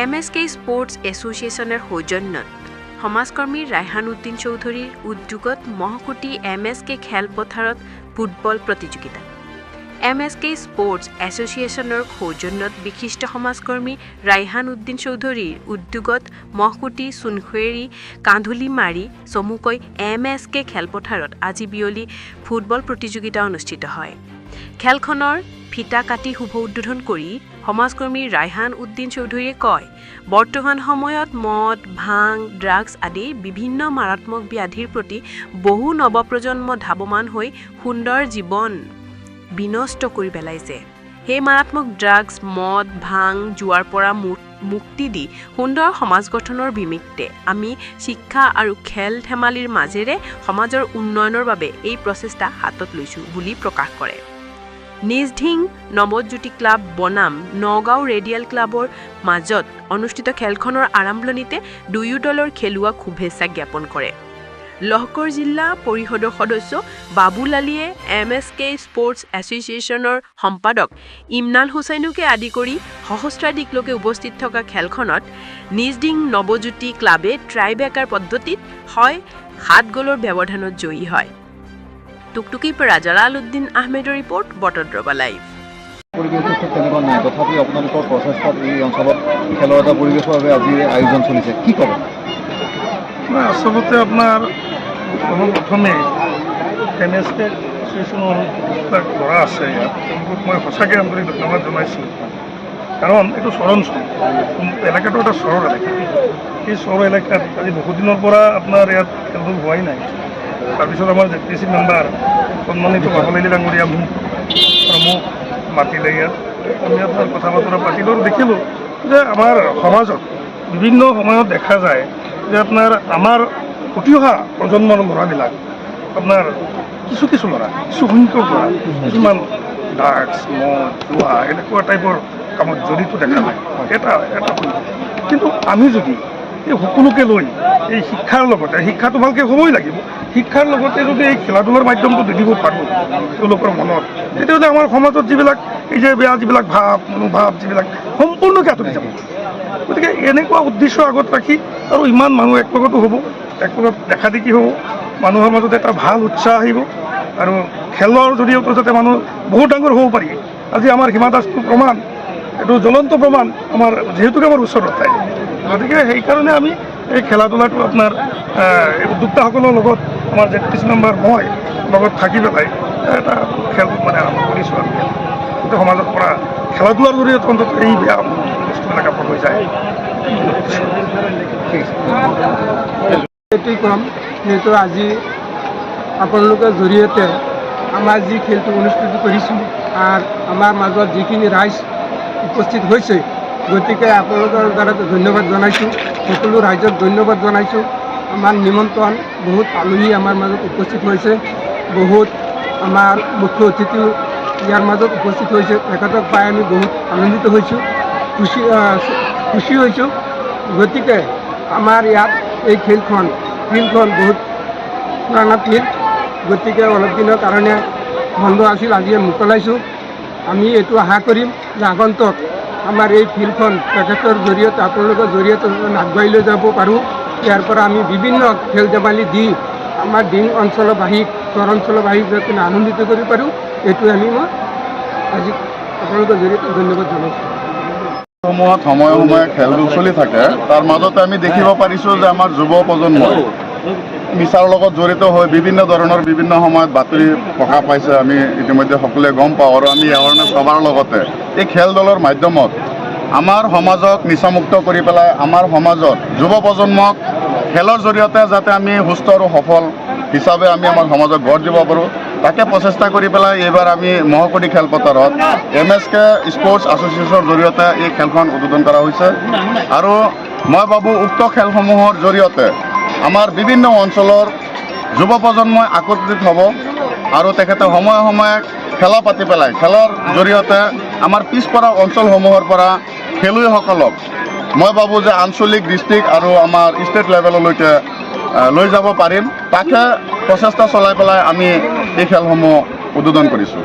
MSK sports এসোসিয়েশনেৰ সৌজন্যত সমাজকৰ্মী ৰায়হান উদ্দিন চৌধুৰীৰ উদ্যোগত মহকুটি MSK খেলপথাৰত ফুটবল প্ৰতিযোগিতা। MSK স্পোৰ্টস এসোসিয়েশনেৰ সৌজন্যত বিশিষ্ট সমাজকৰ্মী ৰায়হান উদ্দিন চৌধুৰীৰ উদ্যোগত মহকুটি সুনখুয়েৰী কান্ধুলিমাৰী চমুকৈ MSK খেলপথাৰত আজি বিয়লি ফুটবল প্ৰতিযোগিতা অনুষ্ঠিত হয়। খেলখনৰ ফিতা কাটি শুভ উদ্বোধন কৰি সমাজকৰ্মী ৰায়হান উদ্দিন চৌধুৰীয়ে কয়, বৰ্তমান সময়ত মদ, ভাং, ড্ৰাগছ আদি বিভিন্ন মাৰাত্মক ব্যাধিৰ প্ৰতি বহু নৱপ্ৰজন্ম ধাৱমান হৈ সুন্দৰ জীৱন বিনষ্ট কৰি পেলাইছে। সেই মাৰাত্মক ড্ৰাগছ, মদ, ভাং, জুৱাৰ পৰা মুক্তি দি সুন্দৰ সমাজ গঠনৰ বিমিত্তে আমি শিক্ষা আৰু খেল ধেমালিৰ মাজেৰে সমাজৰ উন্নয়নৰ বাবে এই প্ৰচেষ্টা হাতত লৈছোঁ বুলি প্ৰকাশ কৰে। নিজধিং নৱজ্যোতি ক্লাব বনাম নগাঁও ৰেডিয়েল ক্লাবৰ মাজত অনুষ্ঠিত খেলখনৰ আৰম্ভণিতে দুয়ো দলৰ খেলুৱাক শুভেচ্ছা জ্ঞাপন কৰে। লহকৰ জিলা পৰিষদৰ সদস্য বাবুল আলীয়ে MSK স্পোৰ্টস এসোসিয়েশনৰ সম্পাদক ইমনাল হুসাইনকে আদি কৰি সহস্ৰাধিক লোকে উপস্থিত থকা খেলখনত নিজধিং নৱজ্যোতি ক্লাবে ট্ৰাইবেকাৰ পদ্ধতিত 7 গলৰ ব্যৱধানত জয়ী হয়। টুকটুকিৰ পৰা জালালউদ্দিন আহমেদৰ ৰিপৰ্ট বটদ্ৰৱা লাইভ। পৰিৱেশটো তেনেকুৱা নাই, তথাপি আপোনালোকৰ প্ৰচেষ্টাত এই অঞ্চলত খেলৰ এটা পৰিৱেশৰ বাবে আজি আয়োজন চলিছে, কি ক'ব? আচলতে আপোনাৰ প্ৰথমে MSK এছ'চিয়েশ্যনৰ ল'ৰা আছে ইয়াত, তেওঁলোকক মই সঁচাকৈ আন্তৰিক ধন্যবাদ জনাইছোঁ। কাৰণ এইটো চৰঞ্চল এলেকাটো এটা চহৰ এলেকা। এই চহৰ এলেকাত আজি বহুত দিনৰ পৰা আপোনাৰ ইয়াত খেলবোৰ হোৱাই নাই। তাৰপিছত আমাৰ JPC মেম্বাৰ সন্মানিত বাবুল আলী ডাঙৰীয়া মোক মাতিলে ইয়াত। আমি আপোনাৰ কথা বতৰা পাতিলোঁ আৰু দেখিলোঁ যে আমাৰ সমাজত বিভিন্ন সময়ত দেখা যায় যে আপোনাৰ আমাৰ উঠি অহা প্ৰজন্মৰ ল'ৰাবিলাক আপোনাৰ কিছু ল'ৰা, কিছু সংখ্যক ল'ৰা কিছুমান ড্ৰাগছ, মদ, জুৱা এনেকুৱা টাইপৰ কামত জড়িত দেখা যায়। এটা কিন্তু আমি যদি এই সকলোকে লৈ এই শিক্ষাৰ লগতে, শিক্ষাটো ভালকৈ হ'বই লাগিব, শিক্ষাৰ লগতে যদি এই খেলা ধূলাৰ মাধ্যমটো দি দিব পাৰোঁ তেওঁলোকৰ মনত, তেতিয়াহ'লে আমাৰ সমাজত যিবিলাক এই যে বেয়া যিবিলাক মনোভাৱ যিবিলাক সম্পূৰ্ণকৈ আঁতৰি যাব। গতিকে এনেকুৱা উদ্দেশ্য আগত ৰাখি আৰু ইমান মানুহ একলগতো হ'ব, একলগত দেখা দেখি হ'ব, মানুহৰ মাজত এটা ভাল উৎসাহ আহিব আৰু খেলৰ জৰিয়তে যাতে মানুহ বহুত ডাঙৰ হ'ব পাৰি। আজি আমাৰ হিমা দাসটো প্ৰমাণ, এইটো জ্বলন্ত প্ৰমাণ আমাৰ যিহেতুকে আমাৰ ওচৰত ঠাই। গতিকে সেইকাৰণে আমি এই খেলা ধূলাটো আপোনাৰ উদ্যোক্তাসকলৰ লগত আমাৰ JPC মেম্বাৰ মই লগত থাকি পেলাই এটা খেল মানে আৰম্ভ কৰিছোঁ। আমি গোটেই সমাজৰ পৰা খেলা ধূলাৰ জৰিয়তে অন্তত এই বেয়া বস্তুবিলাক আঁতৰ হৈ যায়। এইটোৱেই ক'ম, যিহেতু আজি আপোনালোকৰ জৰিয়তে আমাৰ যি খেলটো অনুষ্ঠিত কৰিছোঁ আৰু আমাৰ মাজত যিখিনি ৰাইজ উপস্থিত হৈছে, গতিকে আপোনালোকৰ দ্বাৰা ধন্যবাদ জনাইছোঁ। সকলো ৰাইজক ধন্যবাদ জনাইছোঁ। আমাৰ নিমন্ত্ৰণ বহুত আলহী আমাৰ মাজত উপস্থিত হৈছে, বহুত আমাৰ মুখ্য অতিথিও ইয়াৰ মাজত উপস্থিত হৈছে। তেখেতক পাই আমি বহুত আনন্দিত হৈছোঁ, খুচি হৈছোঁ। গতিকে আমাৰ ইয়াত এই ফিল্ডখন বহুত পুৰণা ফিল্ড, গতিকে অলপ দিনৰ কাৰণে বন্ধ আছিল, আজি মোকলাইছোঁ। আমি এইটো আশা কৰিম যে আগন্তুক আমাৰ এই ফিল্ডখন তেখেতৰ জৰিয়তে, আপোনালোকৰ জৰিয়তে আগবাঢ়ি লৈ যাব পাৰোঁ। ইয়াৰ পৰা আমি বিভিন্ন খেল ধেমালি দি আমাৰ দিন অঞ্চলবাসীক, চৰ অঞ্চলবাসীক যাতে আনন্দিত কৰিব পাৰোঁ, এইটোৱে মই আজি আপোনালোকৰ জৰিয়তে ধন্যবাদ জনাইছোঁ। সমূহত সময়ে সময়ে খেলবোৰ চলি থাকে, তাৰ মাজতে আমি দেখিব পাৰিছোঁ যে আমাৰ যুৱ প্ৰজন্ম নিচাৰ লগত জড়িত হৈ বিভিন্ন ধৰণৰ বিভিন্ন সময়ত বাতৰি প্ৰকাশ পাইছে। আমি ইতিমধ্যে সকলোৱে গম পাওঁ আৰু আমি এৱাৰনেছ সভাৰ লগতে এই খেল দলৰ মাধ্যমত আমাৰ সমাজক নিচামুক্ত কৰি পেলাই আমাৰ সমাজত যুৱ প্ৰজন্মক খেলৰ জৰিয়তে যাতে আমি সুস্থ আৰু সফল হিচাপে আমি আমাৰ সমাজক গঢ় দিব পাৰোঁ, তাকে প্ৰচেষ্টা কৰি পেলাই এইবাৰ আমি মহকুটি খেলপথাৰত MSK স্পোৰ্টস এছ'চিয়েশ্যনৰ জৰিয়তে এই খেলখন উদ্বোধন কৰা হৈছে। আৰু মই ভাবোঁ উক্ত খেলসমূহৰ জৰিয়তে আমাৰ বিভিন্ন অঞ্চলৰ যুৱ প্ৰজন্মই আকৰ্ষিত হ'ব আৰু তেখেতে সময়ে সময়ে খেলা পাতি পেলাই খেলৰ জৰিয়তে আমাৰ পিছপৰা অঞ্চলসমূহৰ পৰা খেলুৱৈসকলক মই ভাবোঁ যে আঞ্চলিক, ডিষ্ট্ৰিক্ট আৰু আমাৰ ষ্টেট লেভেললৈকে লৈ যাব পাৰিম। তাকে প্ৰচেষ্টা চলাই পেলাই আমি এই খেলসমূহ উদ্বোধন কৰিছোঁ।